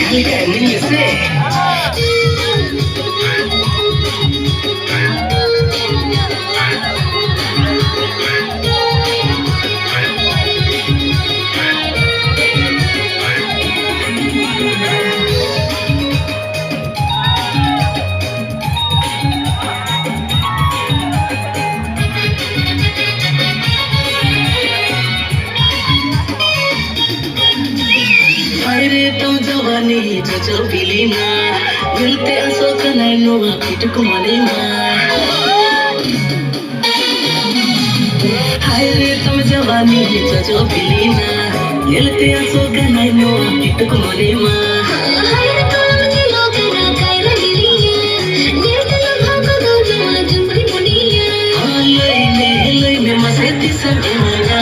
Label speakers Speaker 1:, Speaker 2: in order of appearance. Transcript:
Speaker 1: Kalian ini sih. अरे तुम जवानी जो बिलीना मिलते असो कनाइनो पिटक मलेना हाय रे तुम जवानी जो बिलीना मिलते असो कनाइनो पिटक मलेना हाय रे तुम जिलो कना कायरा गिलिया मिलते न भागो दोने माजुम की मुनिया लई में मसेती सब मना